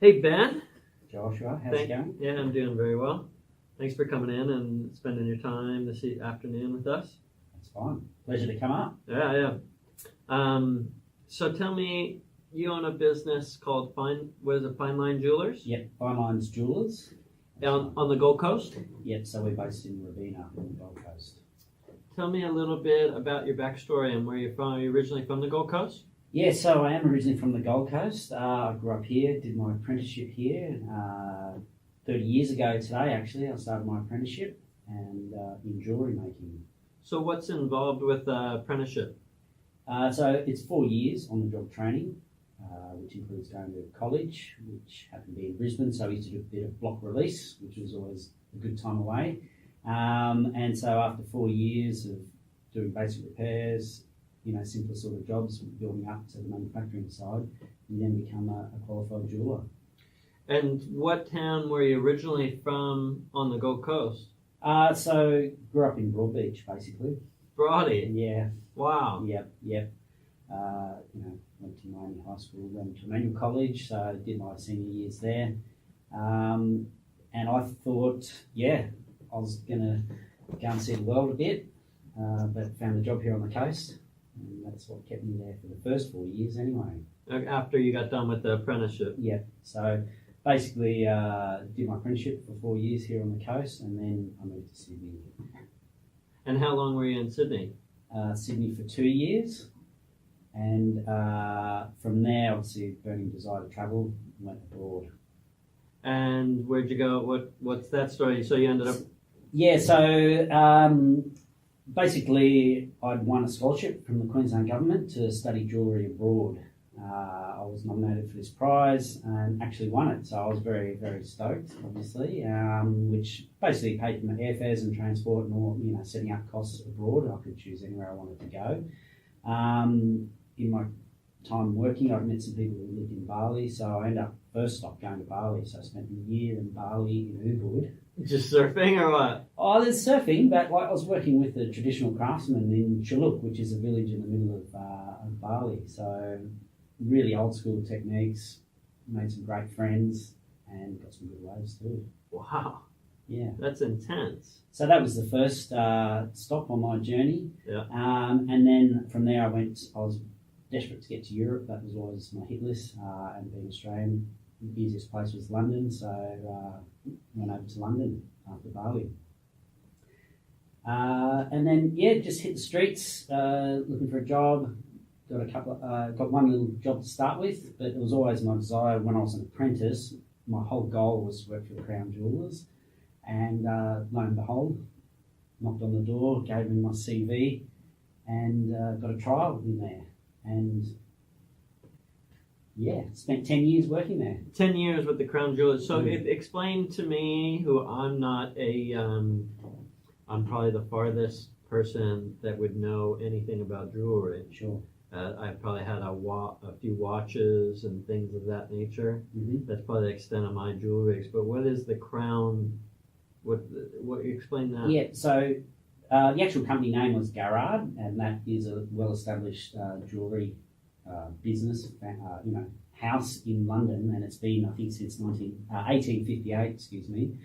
Hey Ben. Joshua, how's it going? Yeah, I'm doing very well. Thanks for coming in and spending your time this afternoon with us. That's fine. Pleasure to come up. Yeah. So tell me, you own a business called Fineline Jewellers? Yep, Fineline Jewellers. On the Gold Coast? Yep, so we're based in Robina on the Gold Coast. Tell me a little bit about your backstory and where you're from. Are you originally from the Gold Coast? Yeah, so I am originally from the Gold Coast. I grew up here, did my apprenticeship here. 30 years ago today, actually, I started my apprenticeship and in jewellery making. So what's involved with apprenticeship? So it's 4 years on-the-job training, which includes going to college, which happened to be in Brisbane. So I used to do a bit of block release, which was always a good time away. And so after 4 years of doing basic repairs, simpler sort of jobs, building up to the manufacturing side, you then become a qualified jeweller. And what town were you originally from on the Gold Coast? So grew up in Broadbeach, basically. Broadie? Yeah. Wow. Yep. Went to Miami High School, went to Emmanuel College, so I did my senior years there. And I thought, I was going to go and see the world a bit, but found a job here on the coast. And that's what kept me there for the first 4 years anyway. After you got done with the apprenticeship? Yeah, so basically did my apprenticeship for 4 years here on the coast, and then I moved to Sydney. And how long were you in Sydney? Sydney for 2 years, and from there, obviously, burning desire to travel, went abroad. And where'd you go? What's that story? So you ended up... Yeah, so... basically, I'd won a scholarship from the Queensland government to study jewellery abroad. I was nominated for this prize and actually won it, so I was very, very stoked, obviously, which basically paid for my airfares and transport and all, setting up costs abroad. I could choose anywhere I wanted to go. In my time working, I'd met some people who lived in Bali, so I ended up first stop going to Bali, so I spent a year in Bali in Ubud. Just surfing or what? Oh, there's surfing, but I was working with the traditional craftsmen in Chuluk, which is a village in the middle of Bali. So really old school techniques, made some great friends, and got some good waves too. Wow. Yeah. That's intense. So that was the first stop on my journey. Yeah. And then from there I was desperate to get to Europe. That was always my hit list. And being Australian, the easiest place was London, so went over to London after Bali. And then, just hit the streets, looking for a job. Got one little job to start with, but it was always my desire when I was an apprentice. My whole goal was to work for Crown Jewellers, and lo and behold, knocked on the door, gave them my CV, and got a trial in there. And spent 10 years working there. 10 years with the Crown Jewellers. So explain to me, who I'm not I'm probably the farthest person that would know anything about jewelry. Sure. I probably had a few watches and things of that nature. Mm-hmm. That's probably the extent of my jewelry. But what is the Crown? What explain that? Yeah, so the actual company name was Garrard, and that is a well-established jewellery business, house in London, and it's been, I think, since 1858,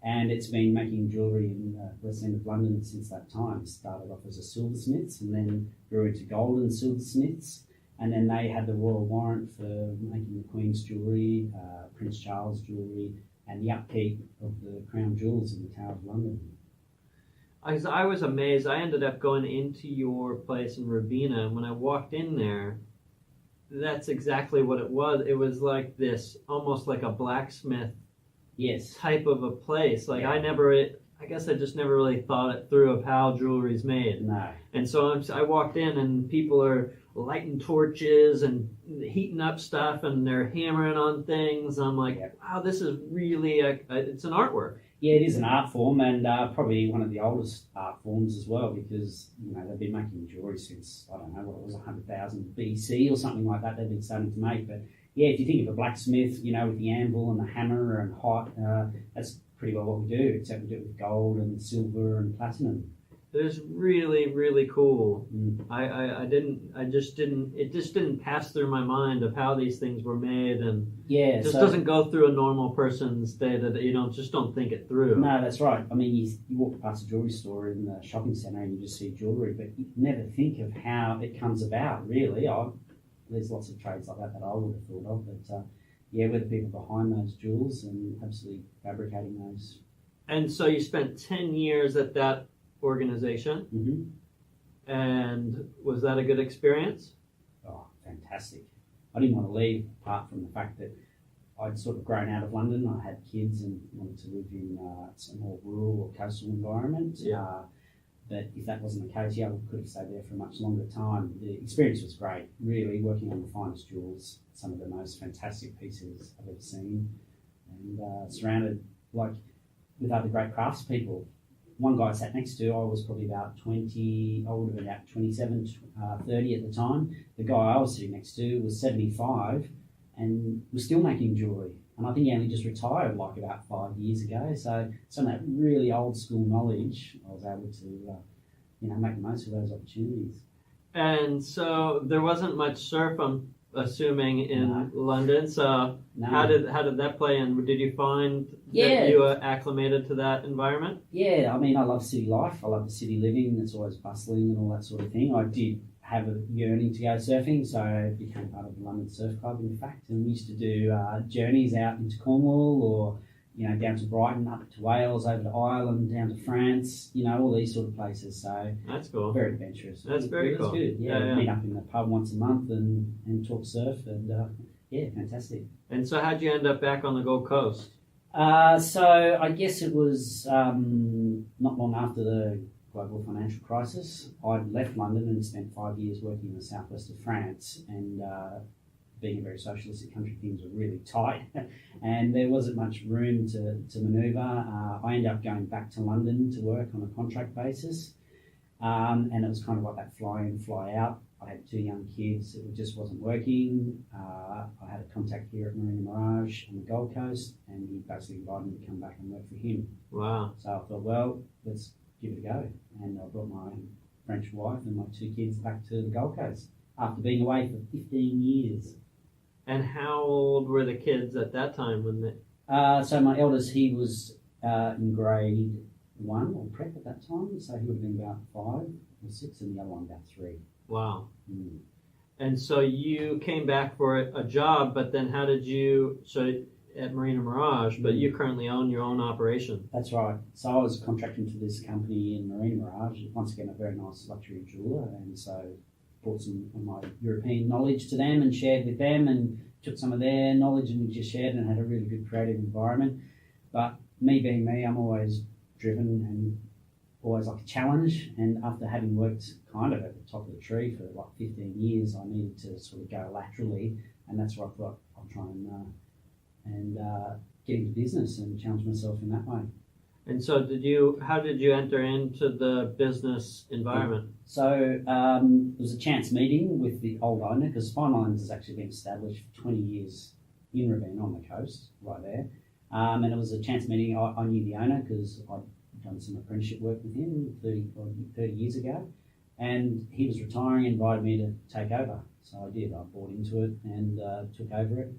and it's been making jewellery in the West End of London since that time. It started off as a silversmiths and then grew into gold and silversmiths, and then they had the royal warrant for making the Queen's jewellery, Prince Charles jewellery, and the upkeep of the crown jewels in the Tower of London. I was amazed. I ended up going into your place in Robina, and when I walked in there, that's exactly what it was. It was like this, almost like a blacksmith type of a place. Like I guess I just never really thought it through of how jewelry's made. No. And so I walked in and people are lighting torches and heating up stuff and they're hammering on things. I'm like, wow, this is really, it's an artwork. Yeah, it is an art form, and probably one of the oldest art forms as well, because they've been making jewelry since, I don't know, what it was, 100,000 BC or something like that. They've been starting to make, but yeah, if you think of a blacksmith, with the anvil and the hammer and hot, that's pretty well what we do, except we do it with gold and silver and platinum. It was really, really cool. Mm. It just didn't pass through my mind of how these things were made, and Yeah, it just so doesn't go through a normal person's day that you don't think it through. no, that's right. I mean, you walk past a jewellery store in the shopping centre and you just see jewellery, but you never think of how it comes about, really. There's lots of trades like that I would have thought of, but yeah, we're the people behind those jewels and absolutely fabricating those. And so you spent 10 years at that organization, Mm-hmm. and was that a good experience? Oh, fantastic. I didn't want to leave, apart from the fact that I'd sort of grown out of London. I had kids and wanted to live in a more rural or coastal environment. Yeah. But if that wasn't the case, yeah, I could have stayed there for a much longer time. The experience was great, really, working on the finest jewels, some of the most fantastic pieces I've ever seen, and surrounded with other great craftspeople. One guy I sat next to, I was probably about 20, I would have been about 27, 30 at the time. The guy I was sitting next to was 75 and was still making jewellery. And I think he only just retired about 5 years ago. So some of that really old school knowledge, I was able to, make the most of those opportunities. And so there wasn't much surf, I'm assuming, in No. London. So No. how did that play in? Did you find Yeah. that you were acclimated to that environment? Yeah, I mean, I love city life. I love the city living. It's always bustling and all that sort of thing. I did have a yearning to go surfing, so I became part of the London Surf Club, in fact, and we used to do journeys out into Cornwall or, down to Brighton, up to Wales, over to Ireland, down to France, all these sort of places. So That's cool. very adventurous. That's very It was cool. good. Yeah, Yeah. meet up in the pub once a month and talk surf, and yeah, fantastic. And so how'd you end up back on the Gold Coast? So I guess it was not long after the global financial crisis. I'd left London and spent 5 years working in the southwest of France, and being a very socialistic country, things were really tight and there wasn't much room to manoeuvre. I ended up going back to London to work on a contract basis, and it was kind of like that fly in, fly out. I had 2 young kids, it just wasn't working. I had a contact here at Marina Mirage on the Gold Coast, and he basically invited me to come back and work for him. Wow. So I thought, well, let's give it a go. And I brought my French wife and my 2 kids back to the Gold Coast after being away for 15 years. And how old were the kids at that time when they... So my eldest, he was in grade 1 or prep at that time, so he would have been about 5 or 6, and the other one about 3. Wow. Mm. And so you came back for a job, but then how did you... So at Marina Mirage, but you currently own your own operation. That's right. So I was contracting to this company in Marina Mirage, once again a very nice luxury jeweller, and so brought some of my European knowledge to them and shared with them, and took some of their knowledge and we just shared and had a really good creative environment. But me being me, I'm always driven and always like a challenge, and after having worked kind of at the top of the tree for 15 years, I needed to sort of go laterally, and that's where I thought I'll try and get into business and challenge myself in that way. And so how did you enter into the business environment? So it was a chance meeting with the old owner, because Finelines has actually been established for 20 years in Ravenna on the coast, right there. And it was a chance meeting. I knew the owner because I'd done some apprenticeship work with him 30 years ago. And he was retiring and invited me to take over. So I did. I bought into it and took over it,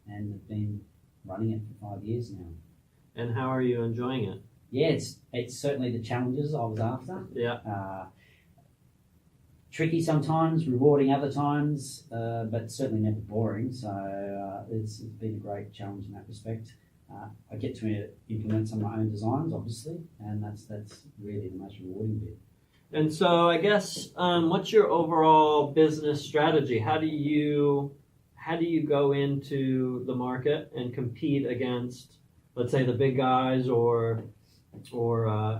and have been running it for 5 years now. And how are you enjoying it? Yeah, it's certainly the challenges I was after. Yeah. Tricky sometimes, rewarding other times, but certainly never boring. So it's been a great challenge in that respect. I get to implement some of my own designs, obviously, and that's really the most rewarding bit. And so I guess what's your overall business strategy? How do you go into the market and compete against, let's say, the big guys or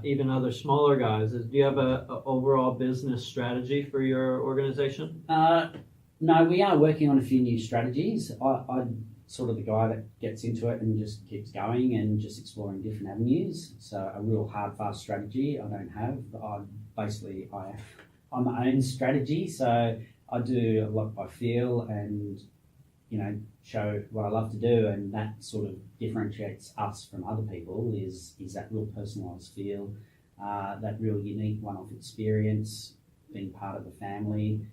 even other smaller guys? Do you have a overall business strategy for your organization? No, we are working on a few new strategies. I'm sort of the guy that gets into it and just keeps going and just exploring different avenues. So a real hard, fast strategy I don't have. I'm my own strategy, so I do a lot by feel and show what I love to do, and that sort of differentiates us from other people is that real personalised feel, that real unique one-off experience, being part of the family.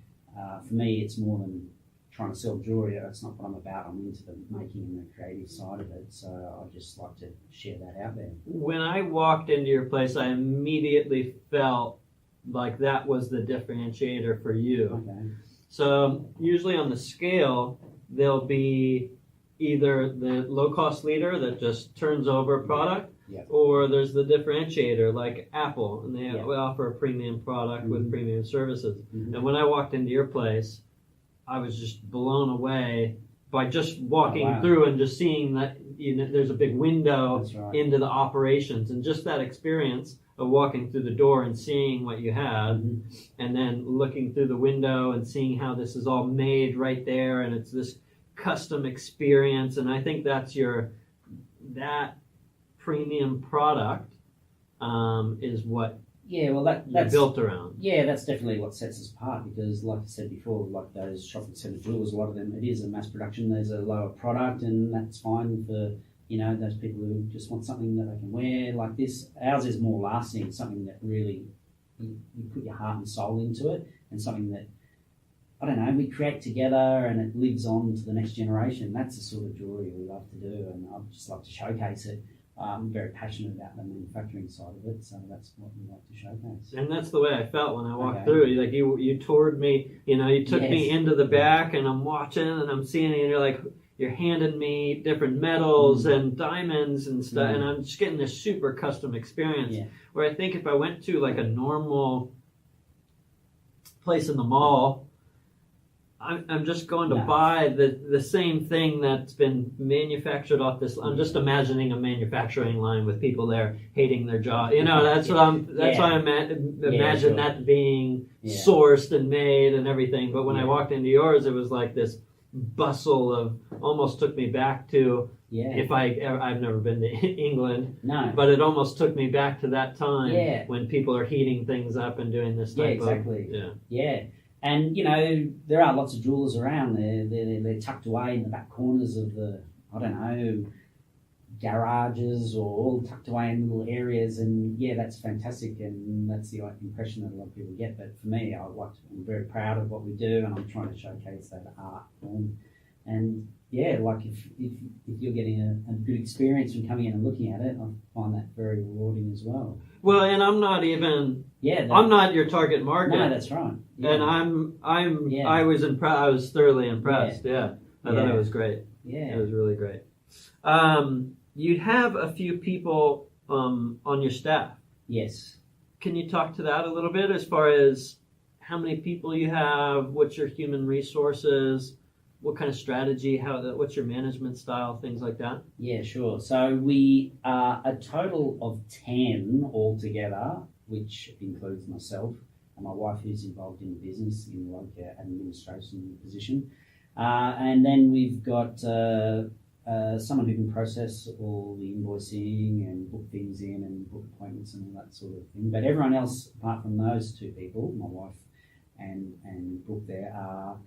For me, it's more than trying to sell jewellery. That's not what I'm about. I'm into the making and the creative side of it. So I'd just like to share that out there. When I walked into your place, I immediately felt like that was the differentiator for you. Okay. So usually on the scale, there'll be either the low-cost leader that just turns over a product, Yep. or there's the differentiator like Apple, and they Yep. offer a premium product with premium services. Mhm. And when I walked into your place, I was just blown away by just walking wow. through and just seeing that there's a big window That's right. into the operations, and just that experience of walking through the door and seeing what you had, Mhm. and then looking through the window and seeing how this is all made right there, and it's this custom experience. And I think that's that premium product is what Yeah, well, you're that's built around. Yeah, that's definitely what sets us apart because, like I said before, like those shopping centre jewellers, a lot of them, it is a mass production. There's a lower product, and that's fine for those people who just want something that they can wear like this. Ours is more lasting, something that really you put your heart and soul into it, and something that I don't know we create together, and it lives on to the next generation. That's the sort of jewellery we love to do, and I'd just like to showcase it. I'm very passionate about the manufacturing side of it, so that's what we like to showcase. And that's the way I felt when I walked Okay. through. Like you toured me, you took me Yes. into the back, and I'm watching, and I'm seeing it, and you're handing me different metals and diamonds and stuff, and I'm just getting this super custom experience. Yeah. Where I think if I went to like a normal place in the mall, I'm just going to buy the same thing that's been manufactured off this. I'm just imagining a manufacturing line with people there hating their job. That's what I imagine that being sourced and made and everything. But when I walked into yours, it was like this bustle of almost took me back to I've never been to England, but it almost took me back to that time when people are heating things up and doing this type of And there are lots of jewellers around. They're tucked away in the back corners of the garages, or all tucked away in little areas. And that's fantastic, and that's the impression that a lot of people get. But for me, I'm very proud of what we do, and I'm trying to showcase that art form. And if you're getting a good experience from coming in and looking at it, I find that very rewarding as well. Well, and I'm not even. I'm not your target market. No, that's right. Yeah. And I was impressed. I was thoroughly impressed. I thought it was great. Yeah, it was really great. You'd have a few people on your staff. Yes. Can you talk to that a little bit as far as how many people you have, what's your human resources, what kind of strategy, what's your management style, things like that? Yeah, sure. So we are a total of 10 altogether, which includes myself and my wife, who's involved in the business in like an administration position. And then we've got someone who can process all the invoicing and book things in and book appointments and all that sort of thing. But everyone else, apart from those two people, my wife and Brooke there, are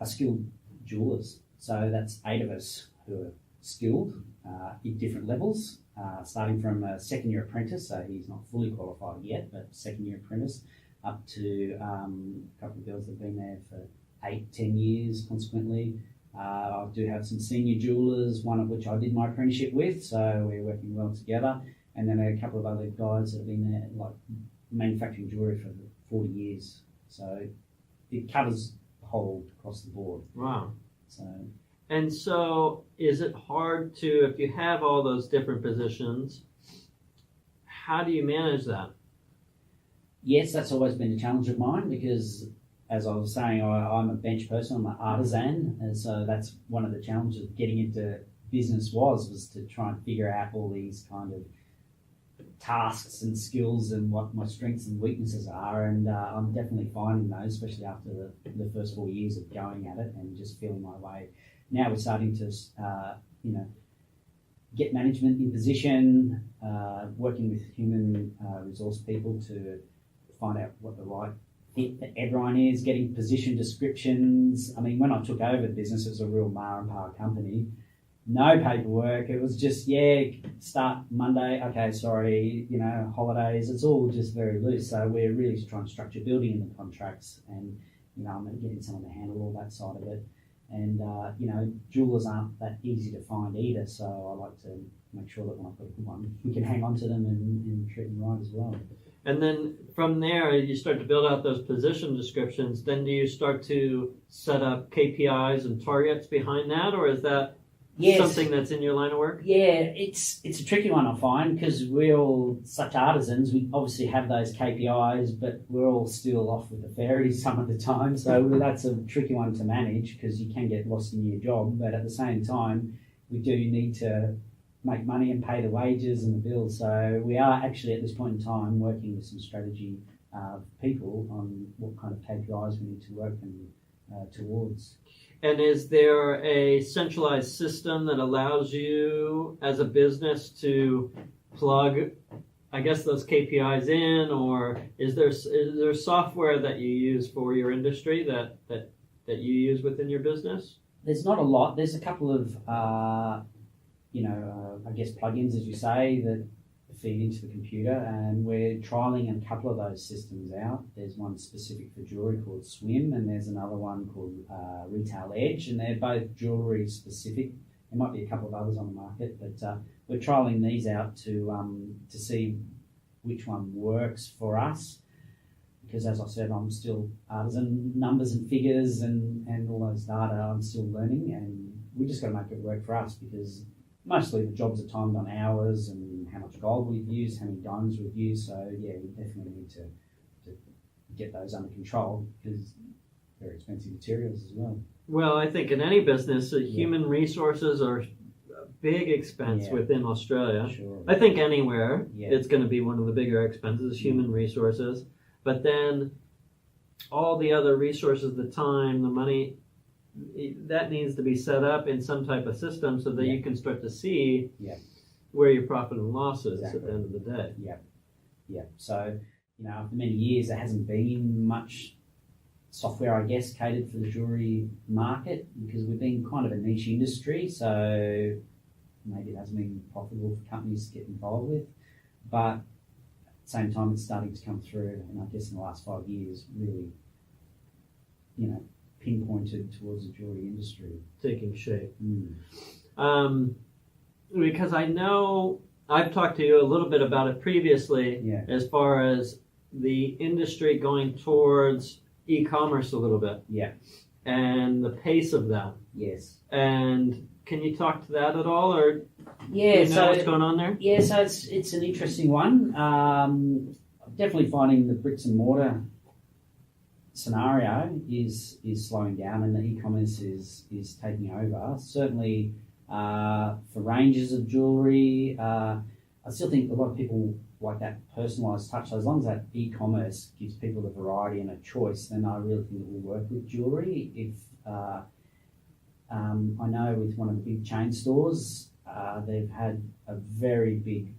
skilled jewellers. So that's 8 of us who are skilled in different levels, starting from a second-year apprentice, so he's not fully qualified yet, but second-year apprentice, up to a couple of girls that have been there for 8-10 years consequently. I do have some senior jewellers, one of which I did my apprenticeship with, so we're working well together. And then a couple of other guys that have been there, like manufacturing jewellery for 40 years. So it covers the whole across the board. Wow. And so is it hard to, if you have all those different positions, how do you manage that? Yes, that's always been a challenge of mine because, as I was saying, I'm a bench person, I'm an artisan, and so that's one of the challenges of getting into business was to try and figure out all these kind of tasks and skills and what my strengths and weaknesses are, and I'm definitely finding those, especially after the first 4 years of going at it and just feeling my way. Now we're starting to, get management in position, working with human resource people to find out what the right fit that everyone is, getting position descriptions. I mean, when I took over the business, it was a real ma and pa company. no paperwork. It was just, start Monday. Okay, sorry, holidays. It's all just very loose. So we're really trying to structure building in the contracts, and I'm getting someone to handle all that side of it. And jewellers aren't that easy to find either. So I like to make sure that when I've got a good one, we can hang on to them and treat them right as well. And then from there, you start to build out those position descriptions. Then do you start to set up KPIs and targets behind that, or is that something that's in your line of work? Yeah, it's a tricky one, I find, because we're all such artisans. We obviously have those KPIs, but we're all still off with the fairies some of the time. So that's a tricky one to manage, because you can get lost in your job. But at the same time, we do need to make money and pay the wages and the bills. So we are actually at this point in time working with some strategy people on what kind of KPIs we need to work towards. And is there a centralized system that allows you as a business to plug, I guess, those KPIs in, or is there software that you use for your industry that you use within your business? There's not a lot. There's a couple of I guess plugins, as you say, that feed into the computer, and we're trialing a couple of those systems out. There's one specific for jewellery called Swim, and there's another one called Retail Edge, and they're both jewellery specific. There might be a couple of others on the market, but we're trialing these out to see which one works for us. Because as I said, I'm still artisan, numbers and figures and all those data, I'm still learning, and we just got to make it work for us, because mostly the jobs are timed on hours and how much gold we've used, how many diamonds we've used. So yeah, we definitely need to get those under control, because they're expensive materials as well. Well, I think in any business, human resources are a big expense within Australia. Sure. I think anywhere it's going to be one of the bigger expenses, human resources. But then all the other resources, the time, the money, that needs to be set up in some type of system so that you can start to see where your profit and loss is at the end of the day. Yeah. So, after many years, there hasn't been much software, I guess, catered for the jewellery market, because we've been kind of a niche industry. So maybe it hasn't been profitable for companies to get involved with. But at the same time, it's starting to come through. And I guess in the last 5 years, really, pinpointed towards the jewellery industry. Taking shape. Because I know I've talked to you a little bit about it previously, as far as the industry going towards e-commerce a little bit. Yeah. And the pace of that. Yes. And can you talk to that at all, or so what's going on there? Yeah, so it's an interesting one. I'm definitely finding the bricks and mortar scenario is slowing down, and the e-commerce is taking over. Certainly for ranges of jewellery, I still think a lot of people like that personalised touch. So as long as that e-commerce gives people the variety and a choice, then I really think it will work with jewellery. If I know with one of the big chain stores, they've had a very big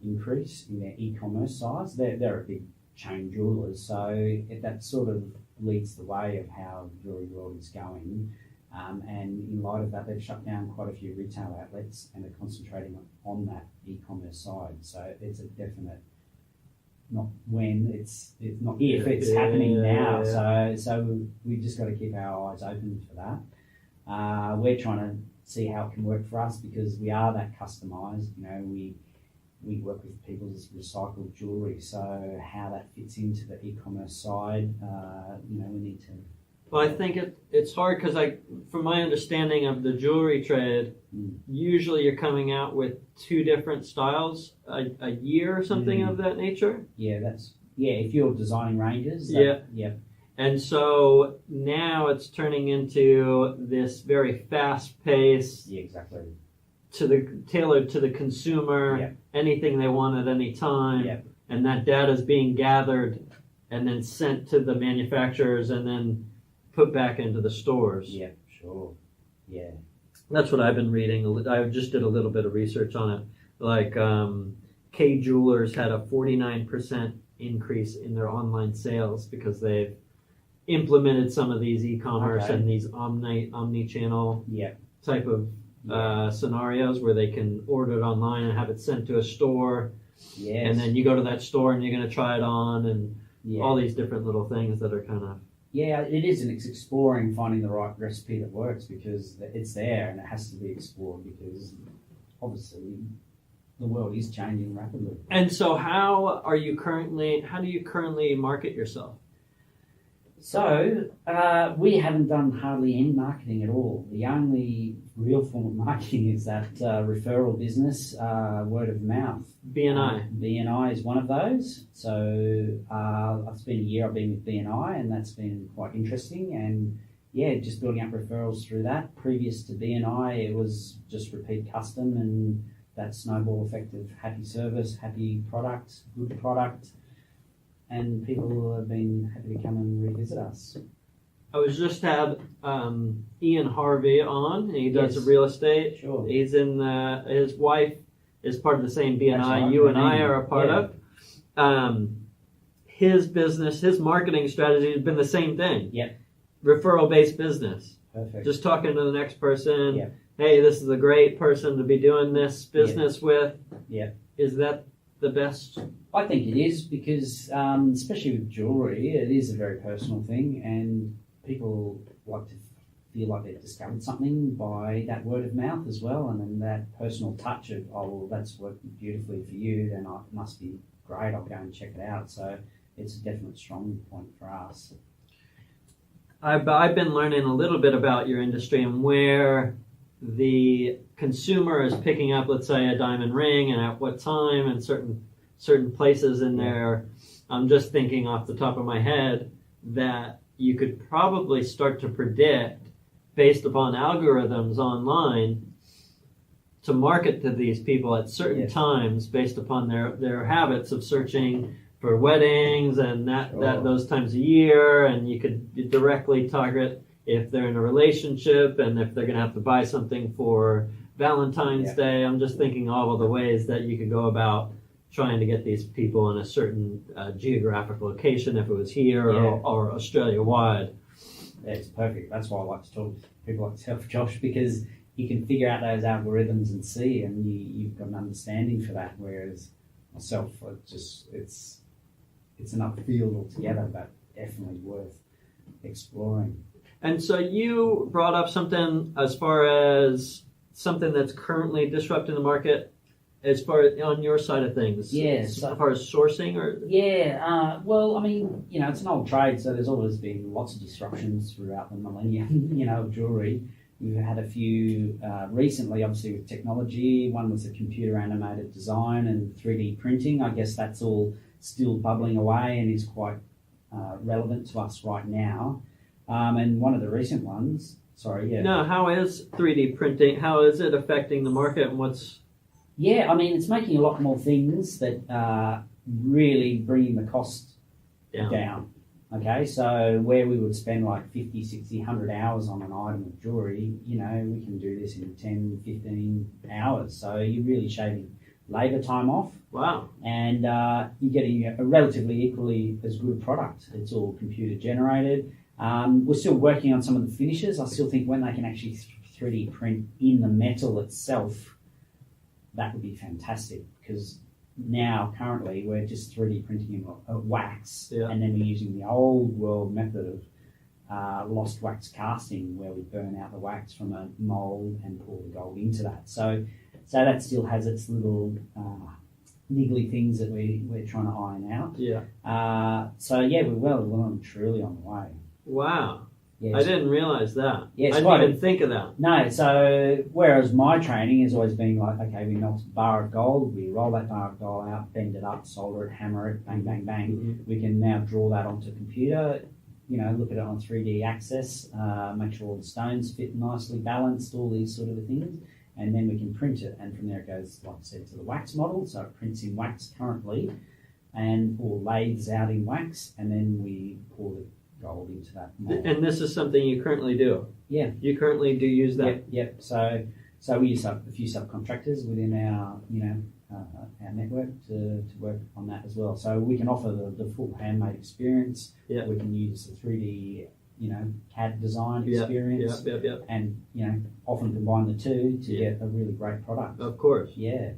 increase in their e-commerce size. They're a big chain jewellers, so that sort of leads the way of how the jewellery world is going. And in light of that, they've shut down quite a few retail outlets and are concentrating on that e-commerce side. So it's a definite, not when, it's not if, it's happening now. So we've just got to keep our eyes open for that. We're trying to see how it can work for us, because we are that customised. We work with people's recycled jewellery, so how that fits into the e-commerce side, we need to. Well, I think it's hard, because from my understanding of the jewellery trade, usually you're coming out with 2 different styles a year or something of that nature. Yeah, if you're designing ranges. Yeah. And so now it's turning into this very fast pace. Yeah, exactly. Tailored to the consumer, anything they want at any time, and that data is being gathered and then sent to the manufacturers and then put back into the stores. Yeah, sure. Yeah. That's what I've been reading. I just did a little bit of research on it. Like K Jewellers had a 49% increase in their online sales because they've implemented some of these e-commerce and these omni-channel type of scenarios where they can order it online and have it sent to a store. Yes. And then you go to that store and you're going to try it on and all these different little things that are kind of... Yeah, it is, and it's exploring, finding the right recipe that works because it's there and it has to be explored because obviously the world is changing rapidly. And so how do you currently market yourself? So we haven't done hardly any marketing at all. The only real form of marketing is that referral business, word of mouth. BNI. BNI is one of those. So it's been a year I've been with BNI, and that's been quite interesting. And yeah, just building up referrals through that. Previous to BNI, it was just repeat custom, and that snowball effect of happy service, happy product, good product. And people have been happy to come and revisit us. I was just had Ian Harvey on, and he does Yes. real estate. Sure. He's in his wife is part of the same BNI Right. you and I are a part of. His business, his marketing strategy has been the same thing. Yep. Referral-based business. Perfect. Just talking to the next person. Yep. Hey, this is a great person to be doing this business with. Yep. Is that the best? I think it is because, especially with jewellery, it is a very personal thing, and people like to feel like they've discovered something by that word of mouth as well, and then that personal touch of, oh, well, that's worked beautifully for you, then it must be great, I'll go and check it out. So it's a definite strong point for us. I've been learning a little bit about your industry and where the consumer is picking up, let's say, a diamond ring, and at what time, and certain places in there. I'm just thinking off the top of my head that you could probably start to predict, based upon algorithms online, to market to these people at certain times based upon their habits of searching for weddings and that those times a year, and you could directly target if they're in a relationship and if they're going to have to buy something for Valentine's Day. I'm just thinking all of the ways that you could go about trying to get these people in a certain geographic location, if it was here or Australia-wide. It's perfect. That's why I like to talk to people like yourself, Josh, because you can figure out those algorithms and see, and you've got an understanding for that. Whereas myself, it's another field altogether, but definitely worth exploring. And so you brought up something as far as something that's currently disrupting the market, as far as on your side of things. Yes. As far as sourcing, or well, I mean, it's an old trade, so there's always been lots of disruptions throughout the millennium, of jewellery. We've had a few recently, obviously, with technology. One was the computer animated design and 3D printing. I guess that's all still bubbling away and is quite relevant to us right now. And one of the recent ones, No, how is 3D printing, how is it affecting the market, and what's... Yeah, I mean, it's making a lot more things that are really bringing the cost down. Okay, so where we would spend like 50, 60, 100 hours on an item of jewellery, we can do this in 10, 15 hours. So you're really shaving labour time off. Wow. And you're getting a relatively equally as good a product. It's all computer generated. We're still working on some of the finishes. I still think when they can actually 3D print in the metal itself, that would be fantastic, because now currently we're just 3D printing a wax, and then we're using the old world method of lost wax casting, where we burn out the wax from a mould and pour the gold into that. So that still has its little niggly things that we're trying to iron out. Yeah. We're well and truly on the way. Wow. Yes. I didn't realise that. Yes, I didn't even think of that. No, so whereas my training has always been like, okay, we melt a bar of gold, we roll that bar of gold out, bend it up, solder it, hammer it, bang, bang, bang. Mm-hmm. We can now draw that onto a computer, look at it on 3D access, make sure all the stones fit nicely balanced, all these sort of things, and then we can print it. And from there it goes, like I said, to the wax model. So it prints in wax currently, or lathes out in wax, and then we pour the gold into that mold. And this is something you currently do? Yeah. You currently do use that? Yep. So we use a few subcontractors within our, our network to work on that as well. So we can offer the full handmade experience. Yeah. We can use the 3D CAD design Yep, experience, yep. and often combine the two to get a really great product. Of course. Yeah.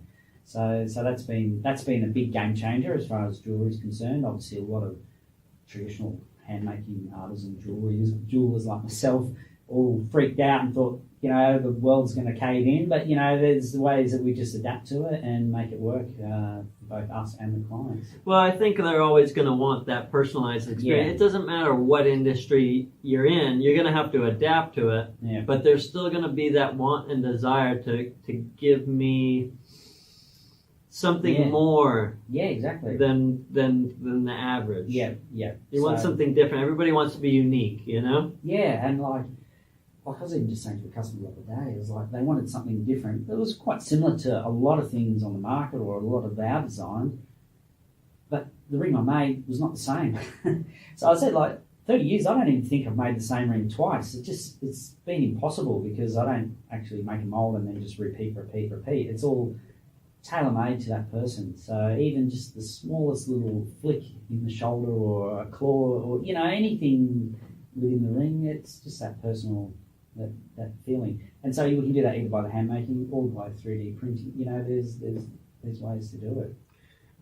So that's been a big game changer as far as jewelry is concerned. Obviously, a lot of traditional handmaking artisan jewelers like myself all freaked out and thought, the world's going to cave in. But, there's ways that we just adapt to it and make it work for both us and the clients. Well, I think they're always going to want that personalized experience. Yeah. It doesn't matter what industry you're in, you're going to have to adapt to it. Yeah. But there's still going to be that want and desire to give me something more exactly than the average. Yeah. You want something different. Everybody wants to be unique, Yeah, and like I was even just saying to a customer the other day, it was like they wanted something different. It was quite similar to a lot of things on the market or a lot of our design, but the ring I made was not the same. So I said, 30 years, I don't even think I've made the same ring twice. It's been impossible because I don't actually make a mold and then just repeat. It's all tailor-made to that person. So even just the smallest little flick in the shoulder or a claw or anything within the ring, it's just that personal that feeling. And so you can do that either by the hand making or by 3D printing. There's ways to do it.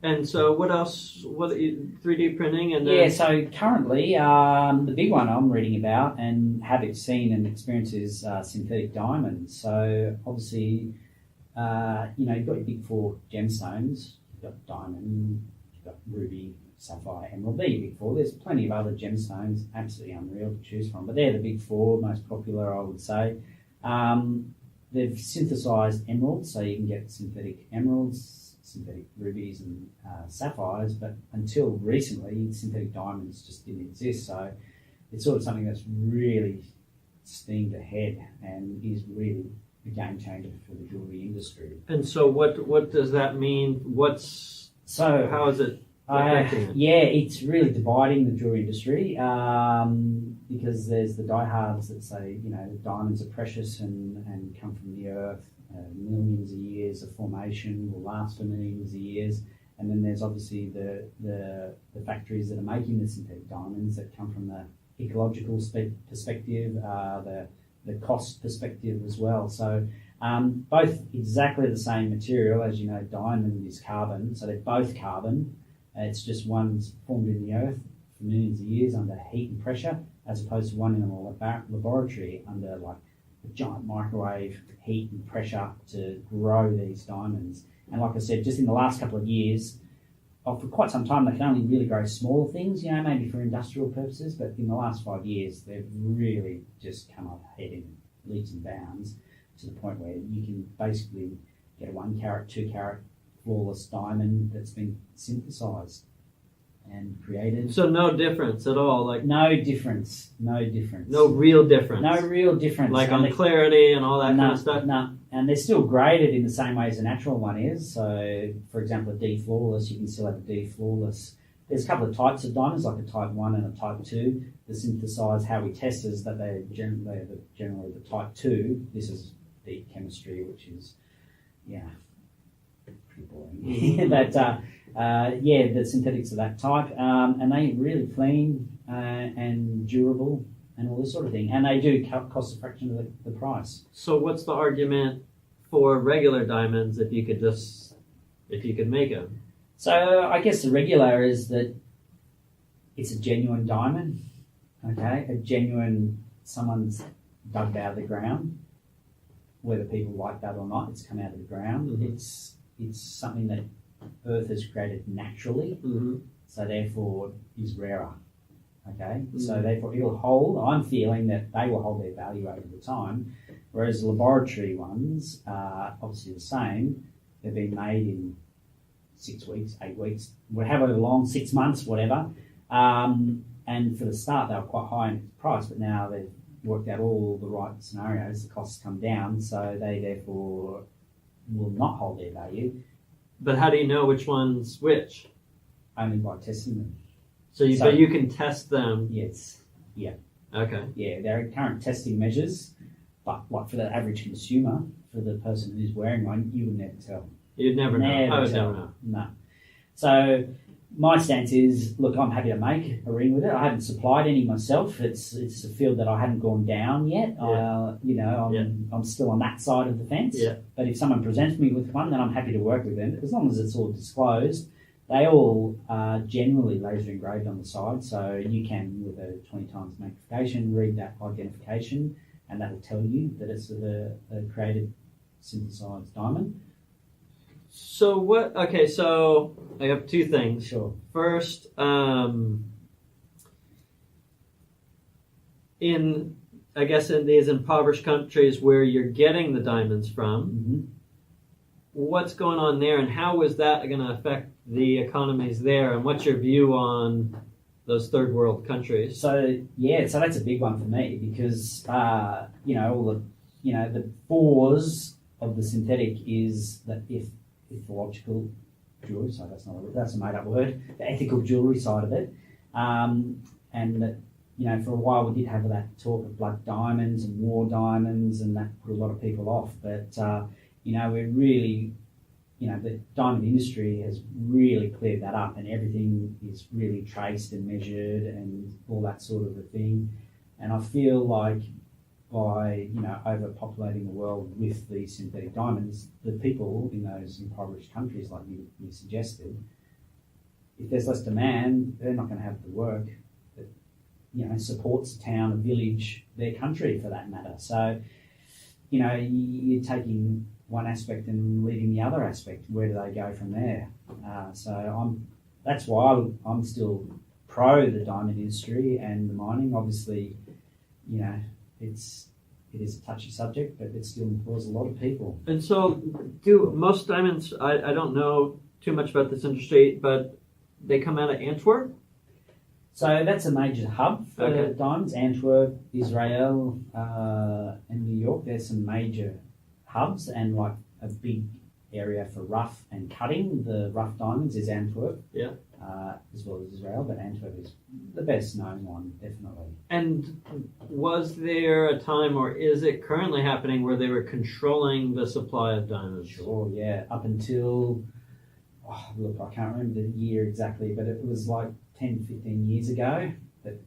And so what else? 3D printing and then... So currently the big one I'm reading about and have seen and experienced is synthetic diamonds. So obviously you've got your big four gemstones. You've got diamond, you've got ruby, sapphire, emerald. They're your big four. There's plenty of other gemstones, absolutely unreal to choose from, but they're the big four, most popular, I would say. They've synthesized emeralds, so you can get synthetic emeralds, synthetic rubies, and sapphires, but until recently, synthetic diamonds just didn't exist. So it's sort of something that's really steamed ahead and is really a game changer for the jewelry industry. And so what does that mean? How is it affecting it? Yeah, it's really dividing the jewelry industry because there's the diehards that say, diamonds are precious and come from the earth, millions of years of formation, will last for millions of years. And then there's obviously the factories that are making the synthetic diamonds that come from the ecological perspective, the cost perspective as well. So both exactly the same material. As you know, diamond is carbon, so they're both carbon. It's just one's formed in the earth for millions of years under heat and pressure, as opposed to one in a laboratory under a giant microwave heat and pressure to grow these diamonds. And like I said, just in the last couple of years, for quite some time, they can only really grow small things, maybe for industrial purposes, but in the last 5 years, they've really just come up ahead in leaps and bounds to the point where you can basically get a 1 carat, 2 carat flawless diamond that's been synthesized and created. So no difference at all? No difference. No real difference? No real difference. On clarity and all that kind of stuff? No. And they're still graded in the same way as a natural one is. So, for example, a D flawless, you can still have a D flawless. There's a couple of types of diamonds, like a type 1 and a type 2. The synthesized, how we test is that they're generally the type 2. This is deep chemistry, which is, pretty boring. But, the synthetics are that type. And they really clean and durable and all this sort of thing. And they do cost a fraction of the price. So what's the argument for regular diamonds if you could make them? So I guess the regular is that it's a genuine diamond, okay? A genuine, someone's dug out of the ground, whether people like that or not, it's come out of the ground. Mm-hmm. It's something that Earth has created naturally, so therefore is rarer. Okay, so therefore it'll hold. I'm feeling that they will hold their value over the time, whereas laboratory ones are obviously the same. They've been made in 6 weeks, 8 weeks, however long, 6 months, whatever. And for the start, they were quite high in price, but now they've worked out all the right scenarios. The costs come down, so they therefore will not hold their value. But how do you know which one's which? Only by testing them. But you can test them? Yes. Yeah. Okay. Yeah, there are current testing measures, but for the average consumer, for the person who's wearing one, you would never tell. You'd never know. I would never know. No. So my stance is, look, I'm happy to make a ring with it. I haven't supplied any myself. It's a field that I haven't gone down yet. I'm still on that side of the fence. Yeah. But if someone presents me with one, then I'm happy to work with them, as long as it's all disclosed. They all are generally laser engraved on the side, so you can, with a 20 times magnification, read that identification, and that will tell you that it's a created synthesized diamond. So what? Okay, so I have two things. Sure. First, in these impoverished countries where you're getting the diamonds from, Mm-hmm. what's going on there, and how is that going to affect the economies there? And what's your view on those third world countries? So that's a big one for me because the flaws of the synthetic is that if ethological jewelry, so that's a made up word, the ethical jewelry side of it, and that for a while we did have that talk of blood diamonds and war diamonds, and that put a lot of people off. But we're really, the diamond industry has really cleared that up, and everything is really traced and measured and all that sort of a thing. And I feel like by overpopulating the world with these synthetic diamonds, the people in those impoverished countries, like you suggested, if there's less demand, they're not going to have the work that supports a town, a village, their country for that matter. So you're taking one aspect and leaving the other aspect. Where do they go from there? That's why I'm still pro the diamond industry and the mining. Obviously, it is a touchy subject, but it still employs a lot of people. And so, do most diamonds? I don't know too much about this industry, but they come out of Antwerp. So that's a major hub for diamonds. Antwerp, Israel, and New York. There's some major hubs, and like a big area for rough and cutting the rough diamonds is Antwerp. Yeah. As well as Israel, but Antwerp is the best known one, definitely. And was there a time, or is it currently happening, where they were controlling the supply of diamonds? Sure, yeah. Up until, I can't remember the year exactly, but it was like 10, 15 years ago that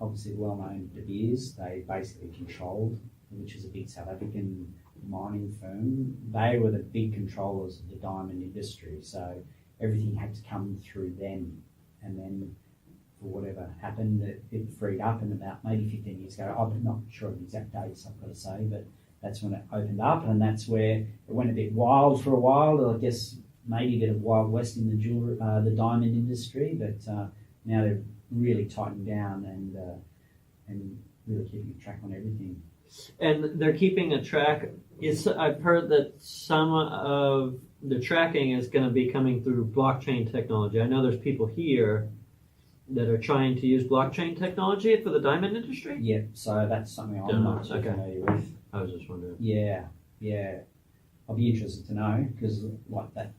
obviously well-known De Beers, they basically controlled, which is a big South African mining firm. They were the big controllers of the diamond industry, so everything had to come through them, and then for whatever happened, it freed up, and about maybe 15 years ago, I'm not sure of the exact dates, I've got to say, but that's when it opened up, and that's where it went a bit wild for a while. I guess maybe a bit of Wild West in the diamond industry, but now they're really tightened down and really keeping a track on everything. And they're keeping a track. I've heard that some of the tracking is going to be coming through blockchain technology. I know there's people here that are trying to use blockchain technology for the diamond industry. Yeah, so that's something I'm not too familiar with. I was just wondering. Yeah. I'll be interested to know, because like that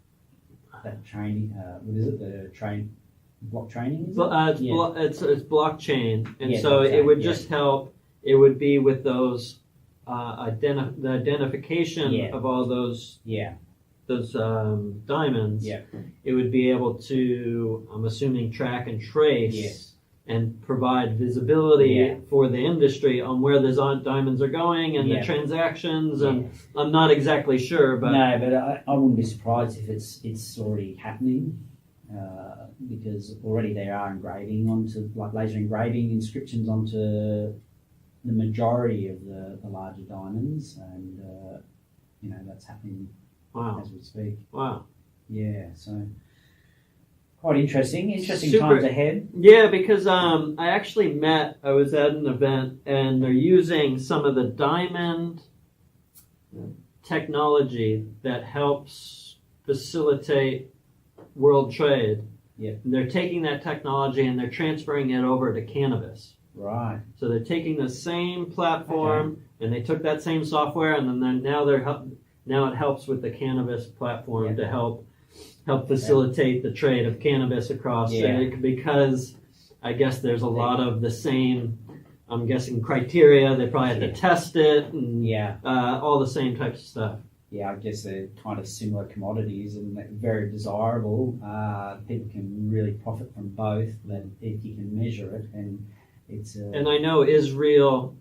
training, what is it? The block training? Is it? It's blockchain, and yeah, so blockchain, it would just help. It would be with those the identification of all those diamonds. Yeah. It would be able to, I'm assuming, track and trace and provide visibility for the industry on where the diamonds are going and the transactions. And I'm not exactly sure, but no, but I wouldn't be surprised if it's already happening. Because already there are engraving onto, like laser engraving inscriptions onto the majority of the larger diamonds, and that's happening as we speak. Wow. Yeah, so quite interesting Super. Times ahead. Yeah, because I was at an event, and they're using some of the diamond technology that helps facilitate world trade. Yeah. And they're taking that technology and they're transferring it over to cannabis. Right. So they're taking the same platform and they took that same software, and then now it helps with the cannabis platform to help facilitate the trade of cannabis across. Because I guess there's a lot of the same, I'm guessing, criteria. They probably have to test it and all the same types of stuff. I guess they're kind of similar commodities and they're very desirable. People can really profit from both, but if you can measure it, and it's And I know Israel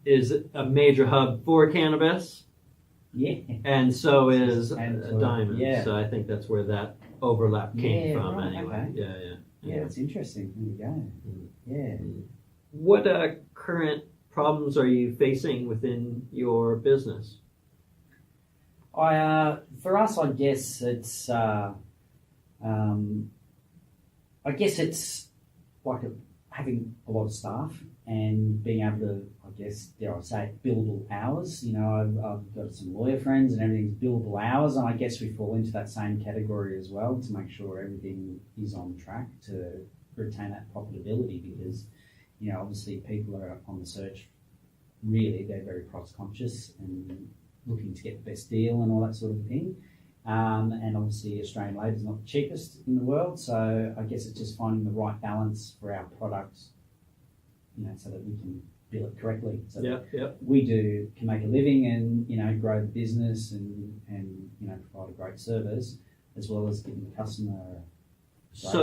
is a major hub for cannabis, and so is diamond. Yeah. So I think that's where that overlap came from. Right, anyway. okay. Yeah, it's interesting. There you go. Yeah. What current problems are you facing within your business? For us, I guess it's like having a lot of staff and being able to, I guess, dare I say, billable hours. You know, I've got some lawyer friends and everything's billable hours, and I guess we fall into that same category as well to make sure everything is on track to retain that profitability, because, you know, obviously people are on the search, really, they're very price conscious and looking to get the best deal and all that sort of thing. And obviously Australian labour is not the cheapest in the world, so I guess it's just finding the right balance for our product, you know, so that we can bill it correctly. So we can make a living and, you know, grow the business and you know, provide a great service, as well as giving the customer a great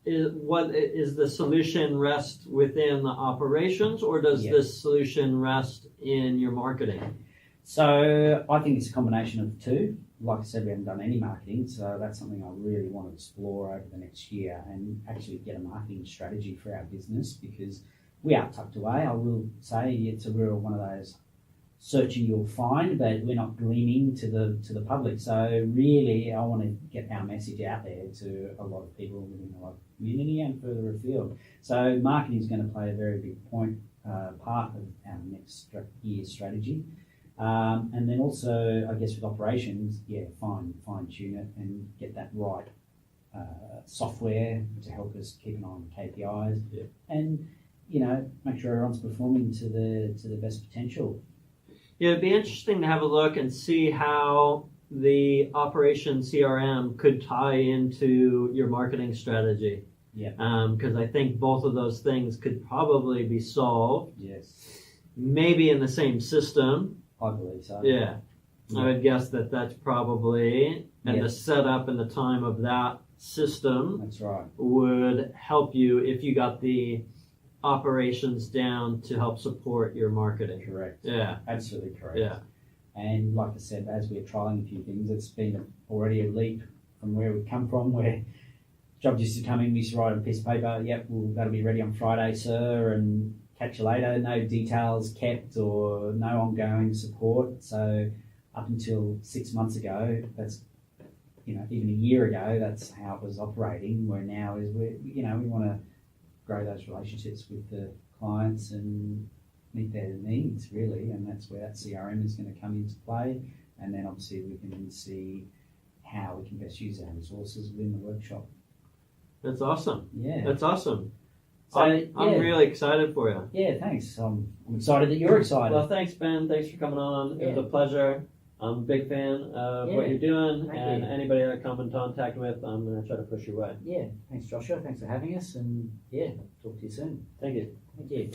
deal. What is the solution rest within the operations, or does this solution rest in your marketing? So I think it's a combination of the two. Like I said, we haven't done any marketing, so that's something I really want to explore over the next year and actually get a marketing strategy for our business, because we are tucked away. I will say it's a real one of those searching you'll find, but we're not gleaming to the public. So really, I want to get our message out there to a lot of people within the local community and further afield. So marketing is going to play a very big part of our next year's strategy. And then also, I guess with operations, fine tune it and get that right software to help us keep an eye on the KPIs, and, you know, make sure everyone's performing to the best potential. Yeah, it'd be interesting to have a look and see how the operation CRM could tie into your marketing strategy. Yeah. Because I think both of those things could probably be solved. Yes. Maybe in the same system. I believe so. Yeah. I would guess that's probably, and the setup and the time of that system. That's right. Would help you if you got the operations down to help support your marketing. Correct. Yeah. Absolutely correct. Yeah. And like I said, as we're trialling a few things, it's been already a leap from where we've come from, where jobs used to come in, we used to write on a piece of paper, that'll be ready on Friday, sir, and catch you later. No details kept or no ongoing support. So up until 6 months ago, that's, you know, even a year ago, that's how it was operating. Where now is we want to grow those relationships with the clients and meet their needs, really, and that's where that CRM is going to come into play. And then obviously we can see how we can best use our resources within the workshop. That's awesome. Yeah. That's awesome. So, I'm really excited for you. Yeah, thanks. I'm excited that you're excited. Well, thanks, Ben. Thanks for coming on. It was a pleasure. I'm a big fan of what you're doing, and anybody I come in contact with, I'm going to try to push your way. Yeah, thanks, Joshua. Thanks for having us, and talk to you soon. Thank you. Thank you.